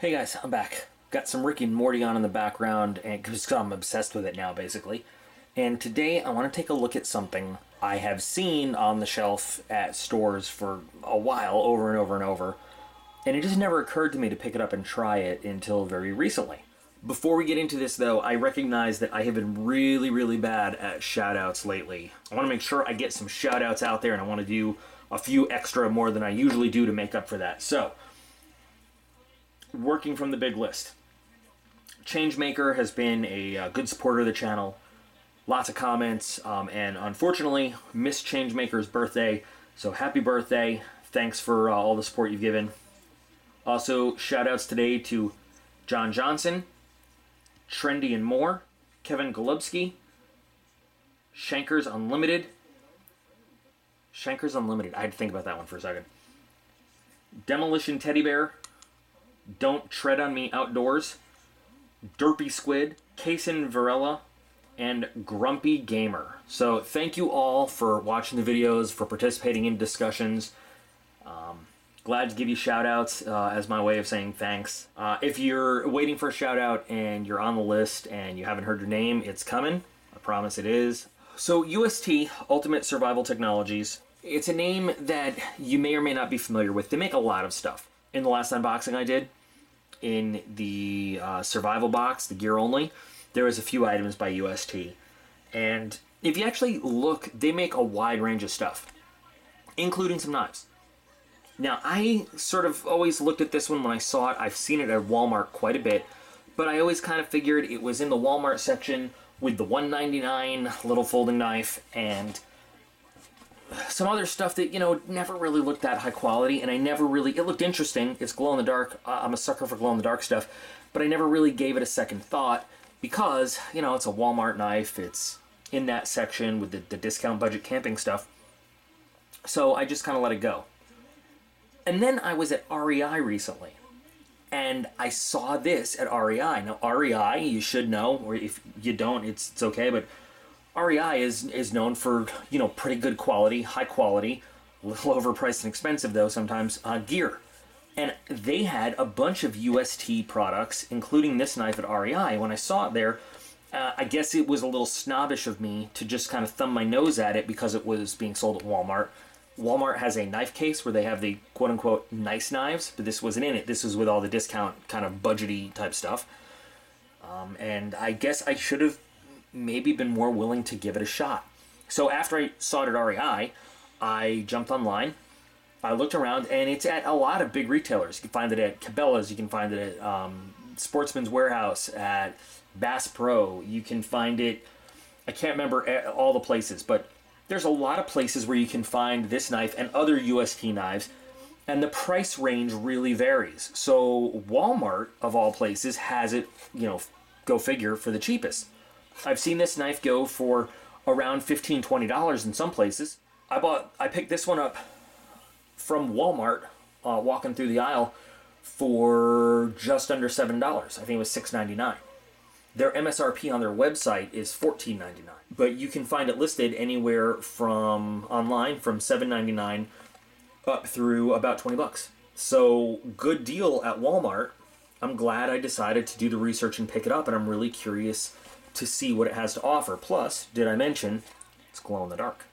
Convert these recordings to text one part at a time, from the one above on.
Hey guys, I'm back. Got some Rick and Morty on in the background, and because I'm obsessed with it now, basically. And today I want to take a look at something I have seen on the shelf at stores for a while, over and over and over, and it just never occurred to me to pick it up and try it until very recently. Before we get into this, though, I recognize that I have been really bad at shoutouts lately. I want to make sure I get some shoutouts out there, and I want to do a few extra more than I usually do to make up for that. So, working from the big list. Changemaker has been a good supporter of the channel. Lots of comments, and unfortunately, missed Changemaker's birthday. So happy birthday. Thanks for all the support you've given. Also, shoutouts today to John Johnson, Trendy and More, Kevin Golubsky, Shankers Unlimited. Shankers Unlimited. I had to think about that one for a second. Demolition Teddy Bear, Don't Tread on Me Outdoors, Derpy Squid, Kason Varela, and Grumpy Gamer. So thank you all for watching the videos, for participating in discussions. Glad to give you shout outs as my way of saying thanks. If you're waiting for a shout out and you're on the list and you haven't heard your name, it's coming. I promise it is. So UST, Ultimate Survival Technologies, it's a name that you may or may not be familiar with. They make a lot of stuff. In the last unboxing I did, in the survival box, the gear only, there was a few items by UST. And if you actually look, they make a wide range of stuff, including some knives. Now, I sort of always looked at this one when I saw it. I've seen it at Walmart quite a bit, but I always kind of figured it was in the Walmart section with the $1.99 little folding knife and some other stuff that, you know, never really looked that high quality, and I never really, it looked interesting. It's glow in the dark. I'm a sucker for glow in the dark stuff, but I never really gave it a second thought because, you know, it's a Walmart knife. It's in that section with the discount budget camping stuff. So I just kind of let it go. And then I was at REI recently, and I saw this at REI. Now, REI, you should know, or if you don't, it's okay, but REI is known for, you know, pretty good quality, high quality, a little overpriced and expensive though sometimes, gear. And they had a bunch of UST products, including this knife at REI. When I saw it there, I guess it was a little snobbish of me to just kind of thumb my nose at it because it was being sold at Walmart. Walmart has a knife case where they have the quote-unquote nice knives, but this wasn't in it. This was with all the discount kind of budgety type stuff. And I guess I should have maybe been more willing to give it a shot. So after I saw it at REI, I jumped online. I looked around, and it's at a lot of big retailers. You can find it at Cabela's. You can find it at Sportsman's Warehouse, at Bass Pro. You can find it, I can't remember all the places, but there's a lot of places where you can find this knife and other UST knives, and the price range really varies. So Walmart, of all places, has it, you know, go figure, for the cheapest. I've seen this knife go for around $15, $20 in some places. I picked this one up from Walmart, walking through the aisle, for just under $7. I think it was $6.99. Their MSRP on their website is $14.99, but you can find it listed anywhere from online from $7.99 up through about $20. So good deal at Walmart. I'm glad I decided to do the research and pick it up, and I'm really curious to see what it has to offer. Plus, did I mention, it's glow in the dark.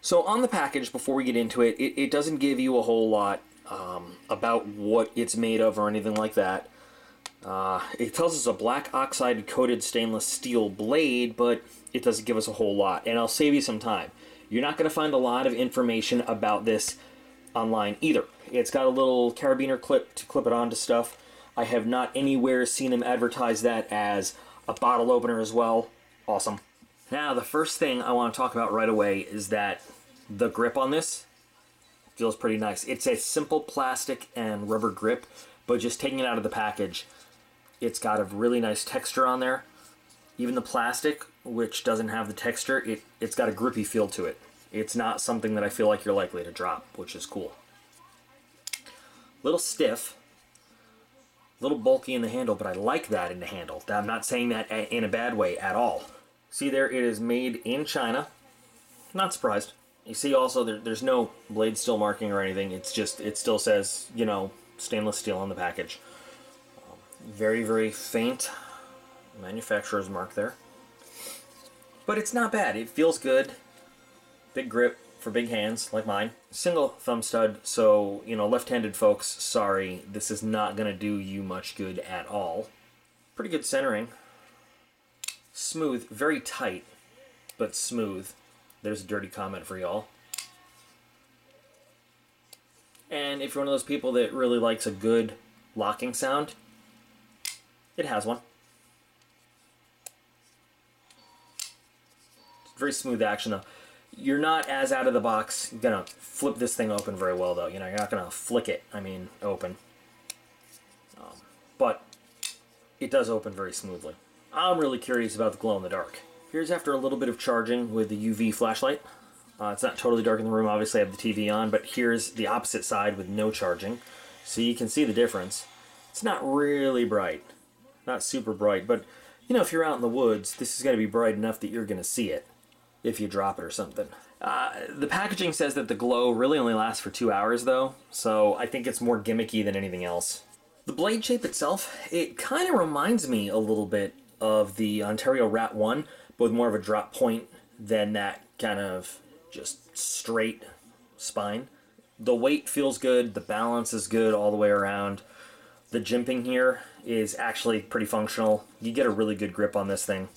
So on the package, before we get into it, it doesn't give you a whole lot about what it's made of or anything like that. It tells us a black oxide coated stainless steel blade, but it doesn't give us a whole lot, and I'll save you some time. You're not going to find a lot of information about this online either. It's got a little carabiner clip to clip it onto stuff. I have not anywhere seen them advertise that as a bottle opener as well. Awesome. Now, the first thing I want to talk about right away is that the grip on this feels pretty nice. It's a simple plastic and rubber grip, but just taking it out of the package, it's got a really nice texture on there. Even the plastic, which doesn't have the texture, it's got a grippy feel to it. It's not something that I feel like you're likely to drop, which is cool. Little stiff, a little bulky in the handle, but I like that in the handle. I'm not saying that in a bad way at all. See there, it is made in China. Not surprised. You see also there's no blade steel marking or anything. It's just, it still says, you know, stainless steel on the package. Very, very faint manufacturer's mark there. But it's not bad. It feels good. Big grip for big hands like mine. Single thumb stud, so, you know, left-handed folks, sorry, this is not going to do you much good at all. Pretty good centering. Smooth, very tight, but smooth. There's a dirty comment for y'all. And if you're one of those people that really likes a good locking sound, it has one. It's very smooth action though. You're not as out of the box gonna flip this thing open very well though. You know, you're not gonna flick it, open. But it does open very smoothly. I'm really curious about the glow in the dark. Here's after a little bit of charging with the UV flashlight. It's not totally dark in the room, obviously I have the TV on, but here's the opposite side with no charging. So you can see the difference. It's not really bright, not super bright, but you know, if you're out in the woods, this is gonna be bright enough that you're gonna see it if you drop it or something. The packaging says that the glow really only lasts for 2 hours though, so I think it's more gimmicky than anything else. The blade shape itself, it kind of reminds me a little bit of the Ontario Rat 1, but with more of a drop point than that kind of just straight spine. The weight feels good, the balance is good all the way around. The jimping here is actually pretty functional. You get a really good grip on this thing.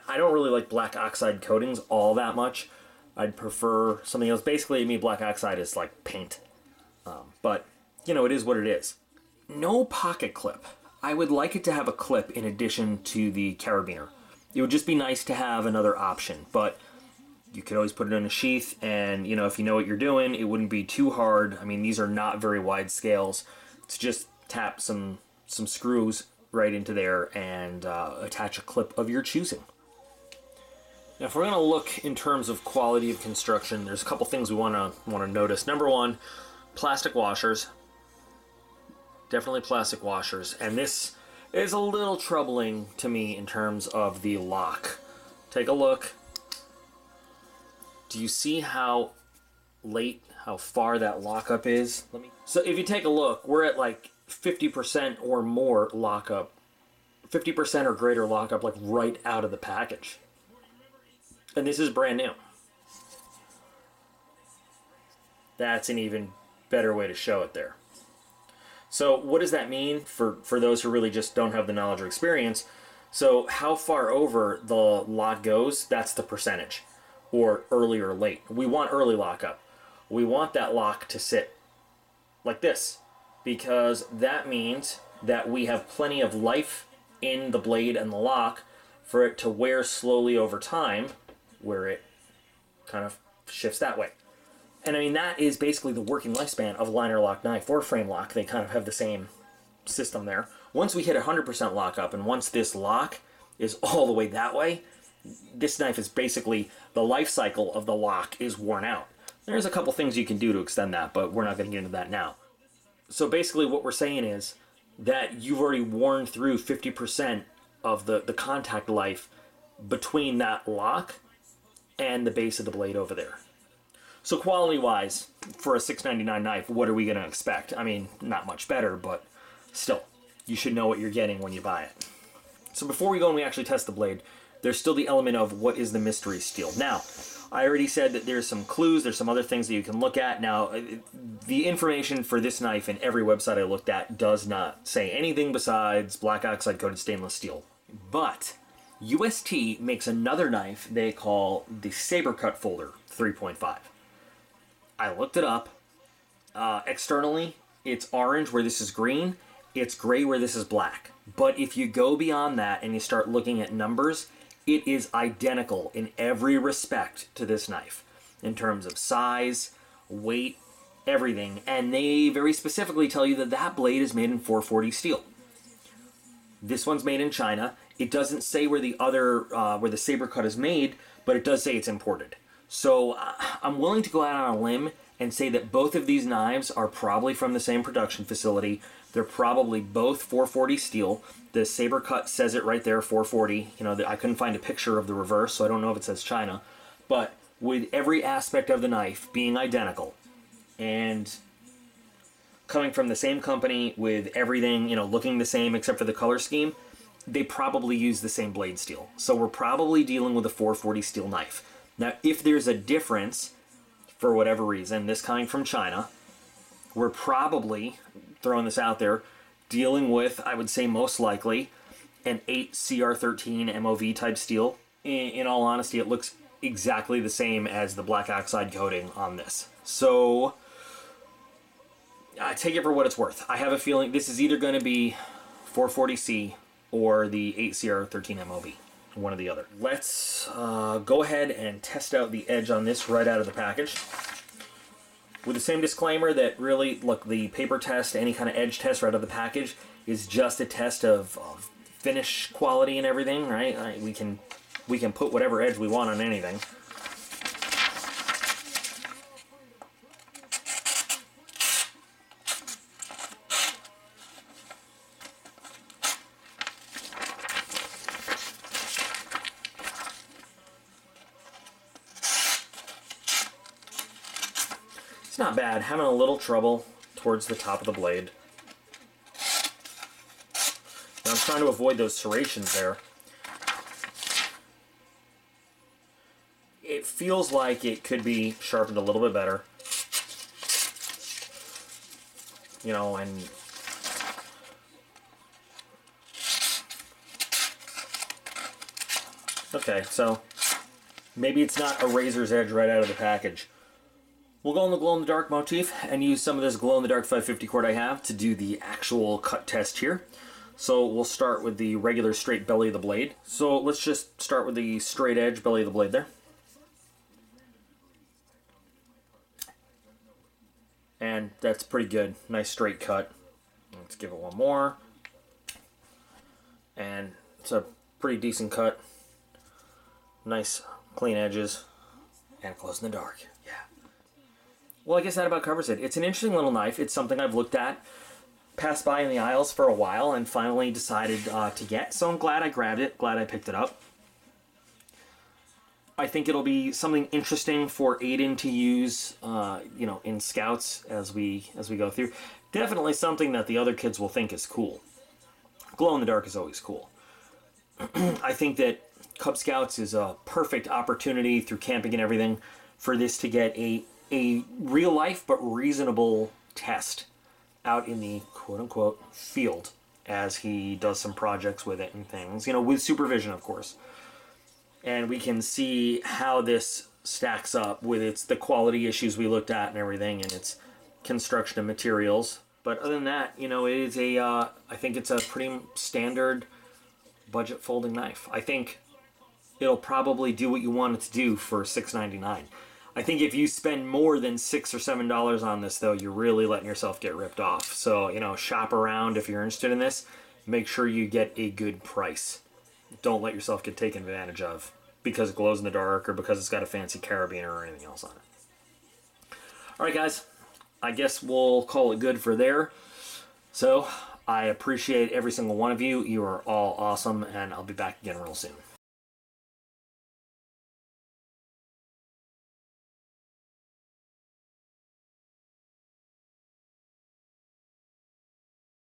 I don't really like black oxide coatings all that much. I'd prefer something else. Basically, to me, black oxide is like paint. But, you know, it is what it is. No pocket clip. I would like it to have a clip in addition to the carabiner. It would just be nice to have another option, but you could always put it in a sheath, and, you know, if you know what you're doing, it wouldn't be too hard. I mean, these are not very wide scales. To just tap some screws right into there and attach a clip of your choosing. Now, if we're going to look in terms of quality of construction, there's a couple things we want to notice. Number one, plastic washers. Definitely plastic washers. And this is a little troubling to me in terms of the lock. Take a look. Do you see how far that lockup is? So if you take a look, we're at like 50% or more lockup. 50% or greater lockup, like right out of the package. And this is brand new. That's an even better way to show it there. So what does that mean for those who really just don't have the knowledge or experience? So how far over the lock goes, that's the percentage. Or early or late. We want early lockup. We want that lock to sit like this, because that means that we have plenty of life in the blade and the lock for it to wear slowly over time, where it kind of shifts that way. And I mean, that is basically the working lifespan of a liner lock knife or frame lock. They kind of have the same system there. Once we hit 100% lockup, and once this lock is all the way that way, this knife is basically, the life cycle of the lock is worn out. There's a couple things you can do to extend that, but we're not going to get into that now. So basically what we're saying is that you've already worn through 50% of the contact life between that lock and the base of the blade over there. So quality-wise, for a $6.99 knife, what are we going to expect? I mean, not much better, but still, you should know what you're getting when you buy it. So before we go and we actually test the blade, there's still the element of what is the mystery steel. Now, I already said that there's some clues, there's some other things that you can look at. Now, the information for this knife in every website I looked at does not say anything besides black oxide coated stainless steel. But UST makes another knife they call the Saber Cut Folder 3.5. I looked it up. Externally, it's orange where this is green. It's gray where this is black. But if you go beyond that and you start looking at numbers, it is identical in every respect to this knife. In terms of size, weight, everything. And they very specifically tell you that that blade is made in 440 steel. This one's made in China. It doesn't say where the other, where the Saber Cut is made, but it does say it's imported. So I'm willing to go out on a limb and say that both of these knives are probably from the same production facility. They're probably both 440 steel. The Saber Cut says it right there, 440. You know, I couldn't find a picture of the reverse, so I don't know if it says China. But with every aspect of the knife being identical, and coming from the same company with everything, you know, looking the same except for the color scheme, they probably use the same blade steel. So we're probably dealing with a 440 steel knife. Now, if there's a difference, for whatever reason, this coming from China, we're probably, throwing this out there, dealing with, I would say most likely, an 8CR13 MOV type steel. In all honesty, it looks exactly the same as the black oxide coating on this. So, take it for what it's worth. I have a feeling this is either going to be 440C or the 8CR13 MOV. One or the other. Let's go ahead and test out the edge on this right out of the package. With the same disclaimer that really, look, the paper test, any kind of edge test right out of the package is just a test of finish quality and everything, right? We can put whatever edge we want on anything. It's not bad. Having a little trouble towards the top of the blade. Now I'm trying to avoid those serrations there. It feels like it could be sharpened a little bit better. You know, and okay, so maybe it's not a razor's edge right out of the package. We'll go on the glow-in-the-dark motif and use some of this glow-in-the-dark 550 cord I have to do the actual cut test here. So we'll start with the regular straight belly of the blade. So let's just start with the straight edge belly of the blade there. And that's pretty good. Nice straight cut. Let's give it one more. And it's a pretty decent cut. Nice clean edges. And close in the dark. Yeah. Well, I guess that about covers it. It's an interesting little knife. It's something I've looked at, passed by in the aisles for a while, and finally decided to get. So I'm glad I grabbed it, glad I picked it up. I think it'll be something interesting for Aiden to use, you know, in Scouts as we go through. Definitely something that the other kids will think is cool. Glow in the dark is always cool. I think that Cub Scouts is a perfect opportunity through camping and everything for this to get a real life but reasonable test out in the quote-unquote field as he does some projects with it and things, you know, with supervision, of course. And we can see how this stacks up with the quality issues we looked at and everything, and its construction and materials. But other than that, you know, it is I think it's a pretty standard budget folding knife. I think it'll probably do what you want it to do for $6.99. I think if you spend more than $6 or $7 on this, though, you're really letting yourself get ripped off. So, you know, shop around if you're interested in this. Make sure you get a good price. Don't let yourself get taken advantage of because it glows in the dark or because it's got a fancy carabiner or anything else on it. All right, guys. I guess we'll call it good for there. So, I appreciate every single one of you. You are all awesome, and I'll be back again real soon.